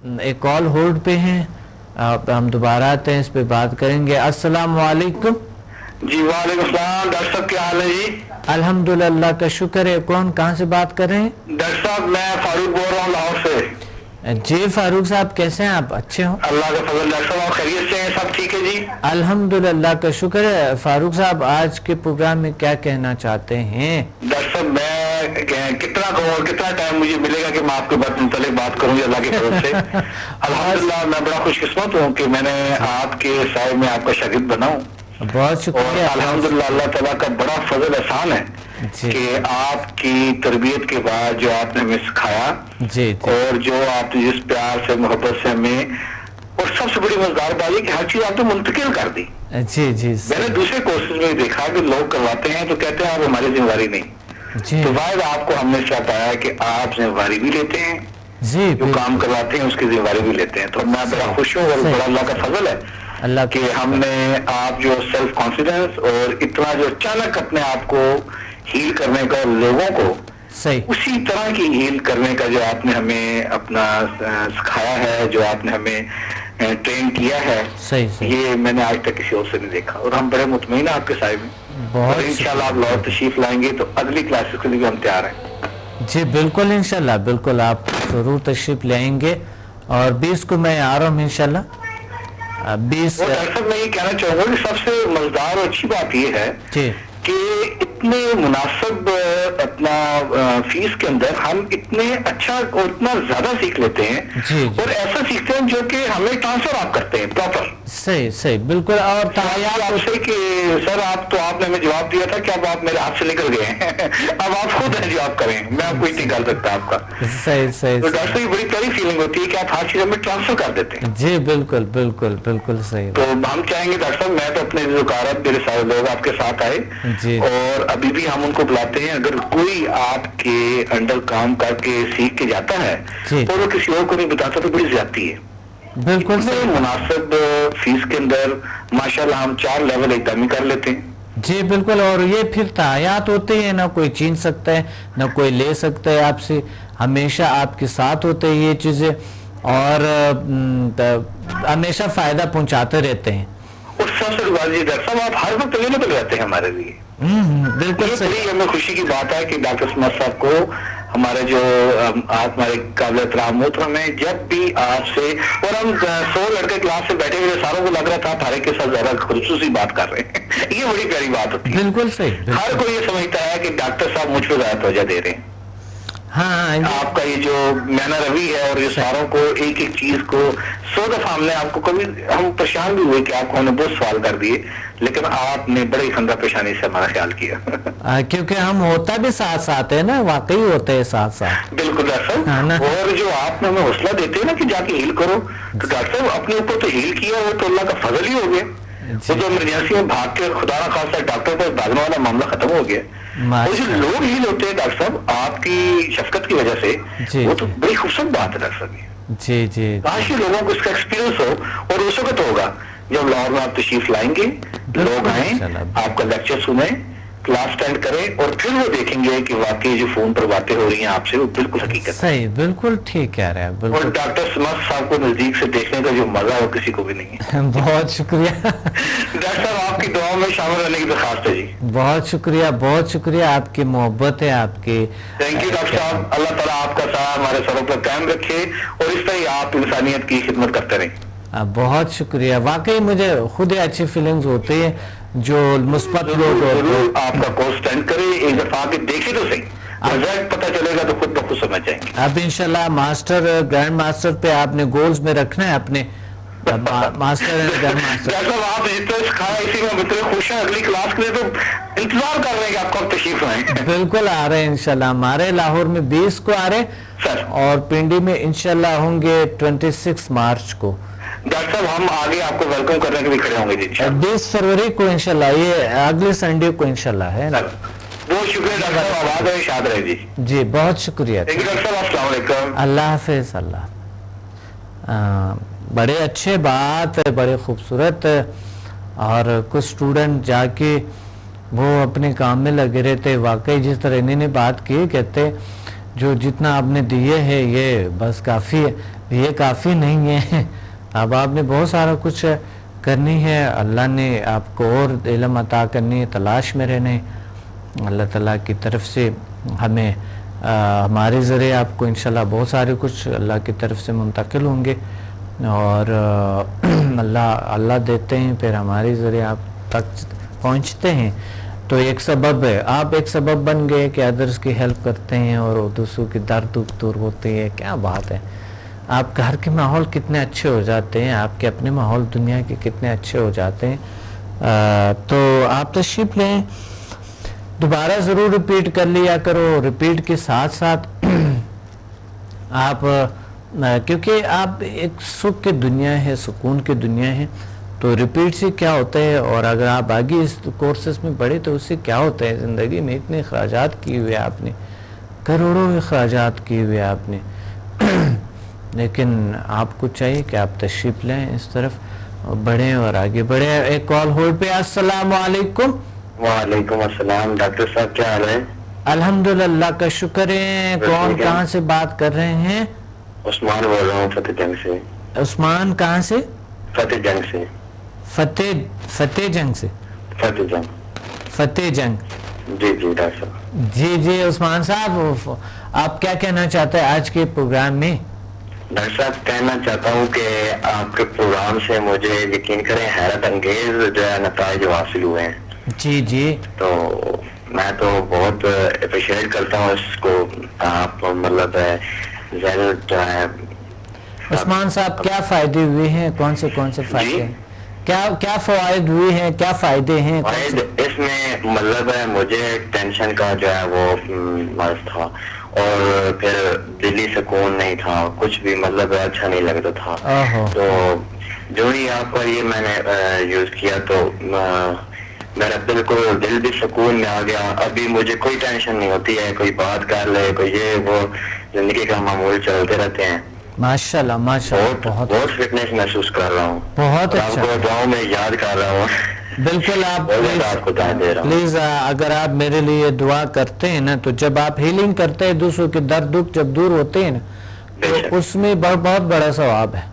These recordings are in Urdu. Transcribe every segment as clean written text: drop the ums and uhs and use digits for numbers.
ایک کال ہولڈ پہ ہیں, ہم دوبارہ آتے ہیں, اس پہ بات کریں گے. السلام علیکم. جی وعلیکم السلام. ڈاکٹر صاحب کیا حال ہے جی؟ الحمدللہ کا شکر ہے. کون کہاں سے بات کر رہے ہیں؟ ڈاکٹر صاحب میں فاروق بول رہا ہوں لاہور سے. جی فاروق صاحب کیسے ہیں آپ؟ اچھے ہوں؟ اللہ کا فضل. ڈاکٹر صاحب آپ خیریت سے ہیں؟ سب ٹھیک ہے جی؟ الحمدللہ کا شکر ہے. فاروق صاحب آج کے پروگرام میں کیا کہنا چاہتے ہیں؟ ڈاکٹر صاحب میں کتنا کہوں اور کتنا ٹائم مجھے ملے گا کہ میں آپ کے متعلق بات کروں گی اللہ کے فضل سے. الحمدللہ میں بڑا خوش قسمت ہوں کہ میں نے آپ کے سائے میں آپ کا شاگرد بنا ہوں. بہت شکریہ. اور الحمدللہ اللہ تعالیٰ کا بڑا فضل احسان ہے کہ آپ کی تربیت کے بعد جو آپ نے ہمیں سکھایا اور جو آپ جس پیار سے محبت سے ہمیں, اور سب سے بڑی مزدار بات ہے کہ ہر چیز آپ نے منتقل کر دی. میں نے دوسرے کورسز میں دیکھا کہ لوگ کرواتے ہیں تو کہتے ہیں آپ ہماری ذمہ داری نہیں. تو واحد آپ کو ہم نے ساتھ آیا کہ آپ ذمہ داری بھی لیتے ہیں, جو کام کرواتے ہیں اس کی ذمہ داری بھی لیتے ہیں. تو میں بڑا خوش ہوں اور بڑا اللہ کا فضل ہے کہ ہم نے آپ جو سیلف کانفیڈنس اور اتنا جو اچانک اپنے آپ کو ہیل کرنے کا لوگوں کو اسی طرح کی ہیل کرنے کا جو آپ نے ہمیں اپنا سکھایا ہے, جو آپ نے ہمیں ٹرین کیا ہے, یہ میں نے آج تک کسی اور سے نہیں دیکھا. اور ہم بڑے مطمئن ہیں آپ کے سائے میں. اور انشاءاللہ آپ لاہور تشریف لائیں گے تو اگلی کلاسز کے لیے بھی ہم تیار ہیں. جی بالکل انشاءاللہ, بالکل آپ ضرور تشریف لائیں گے. اور 20 کو میں آ رہا ہوں انشاءاللہ. 20 ڈاکٹر صاحب میں یہ کہنا چاہوں گا کہ سب سے مزدار اور اچھی بات یہ ہے کہ اتنے مناسب اپنا فیس کے اندر ہم اتنے اچھا اور اتنا زیادہ سیکھ لیتے ہیں اور ایسا سیکھتے ہیں جو کہ ہمیں ٹرانسفر آپ کرتے ہیں پراپر. صحیح بالکل. اور آپ سے کہ سر آپ نے ہمیں جواب دیا تھا کہ اب آپ میرے ہاتھ سے نکل گئے ہیں, اب آپ خود ہیں جواب کریں, میں آپ کو نہیں کر سکتا آپ کا. صحیح. تو ڈاکٹر یہ بڑی پیاری فیلنگ ہوتی ہے کہ آپ ہر چیز ہمیں ٹرانسفر کر دیتے ہیں. جی بالکل صحیح. تو ہم چاہیں گے ڈاکٹر صاحب, میں تو اپنے وکالت میرے سارے لوگ آپ کے ساتھ آئے اور ابھی بھی ہم ان کو بلاتے ہیں. اگر کوئی آپ کے انڈر کام کر کے سیکھ کے جاتا ہے اور وہ کسی اور کو نہیں بتاتا تو بڑی زیادتی ہے. بالکل مناسب فیس کے اندر ماشاءاللہ ہم 4 لیول ایک دم ہی کر لیتے ہیں. جی بالکل. اور یہ پھر تعیات ہوتے ہیں, نہ کوئی چھین سکتا ہے نہ کوئی لے سکتا ہے آپ سے, ہمیشہ آپ کے ساتھ ہوتے ہیں یہ چیزیں اور ہمیشہ فائدہ پہنچاتے رہتے ہیں. اور سب سے بات یہ ڈاکٹر صاحب آپ ہر وقت اویلیبل رہتے ہیں ہمارے لیے. بالکل صحیح. ہمیں خوشی کی بات ہے کہ ڈاکٹر سمت صاحب کو ہمارے جو آپ ہمارے قابل احترام ہو تو ہمیں جب بھی آپ سے, اور ہم 100 لڑکے کلاس سے بیٹھے ہوئے ساروں کو لگ رہا تھا آپ ہر ایک کے ساتھ زیادہ خصوصی بات کر رہے ہیں. یہ بڑی پیاری بات ہوتی ہے. بالکل صحیح. ہر کوئی یہ سمجھتا ہے کہ ڈاکٹر صاحب مجھ پہ زیادہ توجہ دے رہے ہیں. آپ کا یہ جو مینا روی ہے اور یہ ساروں کو ایک ایک چیز کو 100 دفعہ ہم نے آپ کو کبھی ہم پریشان بھی ہوئے کہ آپ کو ہم نے بہت سوال کر دیے, لیکن آپ نے بڑی خندہ پیشانی سے ہمارا خیال کیا. کیونکہ ہم ہوتا بھی ساتھ ہے نا, واقعی ہوتے ہیں ساتھ. بالکل ڈاکٹر صاحب. اور جو آپ نے ہمیں حوصلہ دیتے ہیں نا کہ جا کے ہیل کرو, تو ڈاکٹر صاحب اپنے اوپر تو ہیل کیا وہ تو اللہ کا فضل ہی ہو گیا. وہ تو ایمرجنسی میں بھاگ کے خدا نہ خاصا ڈاکٹر پر بھاگنے والا معاملہ ختم ہو گیا. اور جو لوگ ہیل ہوتے ہیں ڈاکٹر صاحب آپ کی شفقت کی وجہ سے, وہ تو بڑی خوبصورت بات ہے ڈاکٹر صاحب. جی کاش کے لوگوں کو اس کا ایکسپیرینس ہو, اور اس وقت ہوگا جب لاہور میں آپ تشریف لائیں گے, لوگ آئیں, آپ کا لیکچر سنیں, کلاس اٹینڈ کریں, اور پھر وہ دیکھیں گے کہ واقعی جو فون پر باتیں ہو رہی ہیں آپ سے وہ بالکل حقیقت. صحیح, بالکل ٹھیک کہہ رہے ہیں. اور ڈاکٹر سمت صاحب کو نزدیک سے دیکھنے کا جو مزہ ہے وہ کسی کو بھی نہیں ہے. بہت شکریہ ڈاکٹر صاحب, آپ کی دعاؤں میں شامل رہنے کی درخواست ہے جی. بہت شکریہ, آپ کی محبت ہے آپ کی. تھینک یو ڈاکٹر صاحب. اللہ تعالیٰ آپ کا سایہ ہمارے سروں پر قائم رکھے اور اس طرح آپ انسانیت کی خدمت کرتے رہیں. بہت شکریہ. واقعی مجھے خود اچھی فیلنگز ہوتی ہے جو مثبت لوگ ہوتے ہیں. آپ کا کورس اٹینڈ کریں, ایک دفعہ آ کے دیکھیں تو صحیح, رزلٹ پتہ چلے گا تو خود بخود سمجھ جائیں گے. اب انشاءاللہ گرینڈ ماسٹر پہ آپ نے گولز میں رکھنا ہے اپنے ماسٹر اینڈ گرینڈ ماسٹر. جیسا آپ جتنے سکھایا اسی میں اتنے خوش ہیں, اگلی کلاس کے لیے تو انتظار کر رہے ہیں کہ آپ کب تشریف لائیں. بالکل آ رہے ہیں انشاءاللہ. ہمارے لاہور میں 20 کو آ رہے سر, اور پنڈی میں انشاءاللہ ہوں گے 26 مارچ کو. ڈاکٹر صاحب ہم آگے آپ کو ویلکم کرنے کے لیے کھڑے ہوں گے جی. 20 فروری کو انشاءاللہ, یہ اگلے سنڈے کو انشاءاللہ ہے. بہت شکریہ ڈاکٹر صاحب, آباد ہے, شاد رہے جی. جی بہت شکریہ. ڈاکٹر صاحب السلام علیکم. اللہ حافظ. بڑے اچھے بات, بڑے خوبصورت. اور کچھ اسٹوڈنٹ جا کے وہ اپنے کام میں لگے رہتے. واقعی جس طرح انہیں نے بات کی, کہتے جو جتنا آپ نے دیے ہے یہ بس کافی ہے. یہ کافی نہیں ہے. اب آپ نے بہت سارا کچھ کرنی ہے, اللہ نے آپ کو اور علم عطا کرنی ہے, تلاش میں رہنے. اللہ تعالیٰ کی طرف سے ہمیں ہمارے ذریعے آپ کو انشاءاللہ بہت سارے کچھ اللہ کی طرف سے منتقل ہوں گے, اور اللہ دیتے ہیں, پھر ہمارے ذریعے آپ تک پہنچتے ہیں. تو ایک سبب ہے, آپ ایک سبب بن گئے کہ ادرس کی ہیلپ کرتے ہیں اور دوسروں کی درد دور ہوتی ہے. کیا بات ہے, آپ گھر کے ماحول کتنے اچھے ہو جاتے ہیں, آپ کے اپنے ماحول دنیا کے کتنے اچھے ہو جاتے ہیں. تو آپ تشریف لیں, دوبارہ ضرور ریپیٹ کر لیا کرو. ریپیٹ کے ساتھ ساتھ آپ, کیونکہ آپ ایک سکھ کی دنیا ہے, سکون کی دنیا ہے, تو ریپیٹ سے کیا ہوتا ہے, اور اگر آپ آگے اس کورسز میں پڑھے تو اس سے کیا ہوتا ہے. زندگی میں اتنے اخراجات کیے ہوئے آپ نے, کروڑوں اخراجات کیے ہوئے آپ نے, لیکن آپ کو چاہیے کہ آپ تشریف لیں اس طرف, بڑھیں اور آگے بڑھیں. ایک کال ہولڈ پہ. السلام علیکم. وعلیکم السلام. ڈاکٹر صاحب کیا حال ہے؟ الحمدللہ کا شکر ہے. کون کہاں سے بات کر رہے ہیں؟ عثمان بول رہا ہوں فتح جنگ سے. عثمان کہاں سے؟ فتح جنگ سے. فتح جنگ سے. فتح جنگ. جی ڈاکٹر صاحب. جی عثمان صاحب, آپ کیا کہنا چاہتے ہیں آج کے پروگرام میں؟ ڈاکٹر صاحب کہنا چاہتا ہوں کہ آپ کے پروگرام سے مجھے یقین کریں حیرت انگیز جو ہے نتائج حاصل ہوئے ہیں. جی تو میں تو بہت اپریشیٹ کرتا ہوں اس کو. آپ مطلب جو ہے عثمان صاحب کیا فائدے ہوئے ہیں, کون سے فائدے ہیں, کیا فوائد ہوئے ہیں, کیا فائدے ہیں؟ فائد اس میں مطلب ہے مجھے ٹینشن کا جو ہے وہ مرض تھا, اور پھر دلی سکون نہیں تھا, کچھ بھی مطلب اچھا نہیں لگتا تھا. تو جو ہی آپ کا یہ میں نے یوز کیا تو میرا بالکل دل بھی سکون میں آ گیا. ابھی مجھے کوئی ٹینشن نہیں ہوتی ہے, کوئی بات کر لے, کوئی یہ وہ, زندگی کا معمول چلتے رہتے ہیں. ماشاءاللہ بہت فٹنس محسوس کر رہا ہوں. بہت اچھا. آپ کو دعاؤں میں یاد کر رہا ہوں. بالکل. آپ پلیز اگر آپ میرے لیے دعا کرتے ہیں نا, تو جب آپ ہیلنگ کرتے ہیں, دوسروں کے درد دکھ جب دور ہوتے ہیں نا, تو اس میں بہت بڑا ثواب ہے.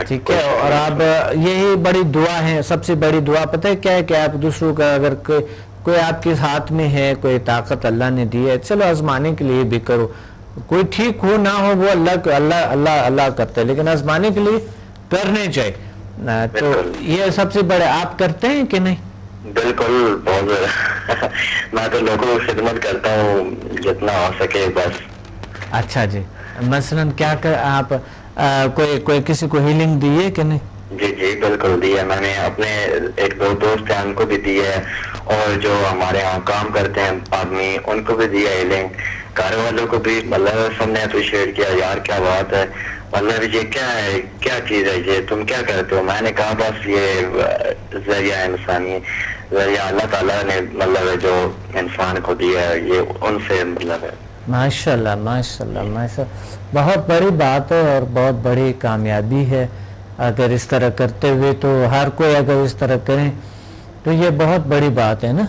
ٹھیک ہے, اور آپ یہی بڑی دعا ہے, سب سے بڑی دعا پتہ ہے کیا ہے, کہ آپ دوسروں کا اگر کوئی آپ کے ہاتھ میں ہے, کوئی طاقت اللہ نے دی ہے, چلو آزمانے کے لیے بھی کرو. کوئی ٹھیک ہو نہ ہو وہ اللہ کرتا ہے, لیکن آزمانے کے لیے کرنے چاہیے. تو یہ سب سے بڑے آپ کرتے ہیں کہ نہیں؟ بالکل, بہت میں تو لوگوں کی خدمت کرتا ہوں جتنا ہو سکے بس. اچھا جی, مثلاً کیا آپ کوئی کسی کو ہیلنگ دی ہے کہ نہیں؟ جی بالکل دی ہے. میں نے اپنے ایک دو دوست ہیں ان کو بھی دی ہے, اور جو ہمارے یہاں کام کرتے ہیں آدمی ان کو بھی دی ہے ہیلنگ. گھر والوں کو بھی مطلب سب نے اپریشیٹ کیا, یار کیا بات ہے, مطلب یہ کیا ہے, کیا چیز ہے یہ, تم کیا کرتے ہو. میں نے کہا بس یہ ذریعہ انسانی, ذریعہ اللہ تعالیٰ نے مطلب جو انسان کو دیا ہے, یہ ان سے مطلب ہے. ماشاءاللہ ماشاءاللہ, بہت بڑی بات ہے اور بہت بڑی کامیابی ہے. اگر اس طرح کرتے ہوئے, تو ہر کوئی اگر اس طرح کریں تو یہ بہت بڑی بات ہے نا.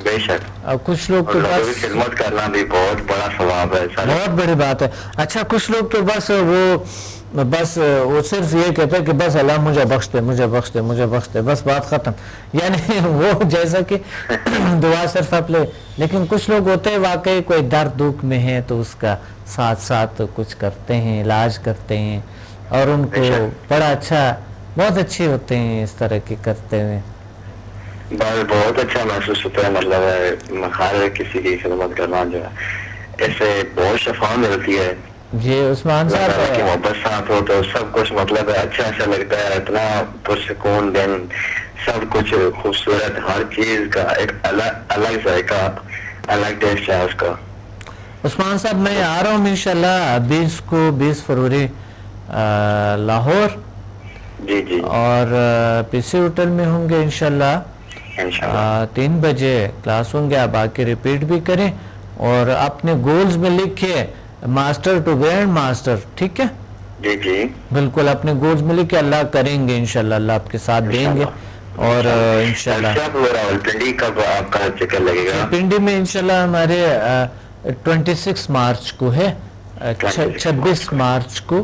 بے شک. اور کچھ لوگ تو بس خدمت کرنا بھی بہت بڑا ثواب ہے, بہت بڑی بات ہے. اچھا, کچھ لوگ تو بس وہ صرف یہ کہتے ہیں کہ بس اللہ مجھے بخش دے, بس بات ختم. یعنی وہ جیسا کہ دعا صرف آپ لے, لیکن کچھ لوگ ہوتے ہیں واقعی کوئی درد دکھ میں ہے تو اس کا ساتھ کچھ کرتے ہیں, علاج کرتے ہیں, اور ان کو بڑا اچھا, بہت اچھے ہوتے ہیں اس طرح کے کرتے ہوئے. بہت اچھا محسوس ہوتا ہے. مطلب ہر کسی کی خدمت کرنا جو ہے اس سے بہت شفا ملتی ہے. جی عثمان صاحب کی محبت ساتھ ہو تو سب کچھ مطلب اچھا لگتا ہے, اتنا پرسکون دن, سب کچھ خوبصورت, ہر چیز کا ایک الگ ذائقہ, الگ ٹیسٹ ہے اس کا. عثمان صاحب میں آ رہا ہوں انشاءاللہ 20 فروری لاہور. جی اور پی سی ہوٹل میں ہوں گے انشاءاللہ 3 بجے کلاس ہوں گے. آپ آ کے ریپیٹ بھی کریں, اور اپنے گولز میں لکھیں ماسٹر ٹو گرینڈ ماسٹر. ٹھیک ہے جی بالکل, اپنے گولز میں لکھ کے اللہ کریں گے انشاءاللہ, اللہ آپ کے ساتھ دیں گے. اور انشاءاللہ پنڈی کب آپ کا چکر لگے گا؟ پنڈی میں انشاءاللہ ہمارے 26 مارچ کو ہے, 26 مارچ کو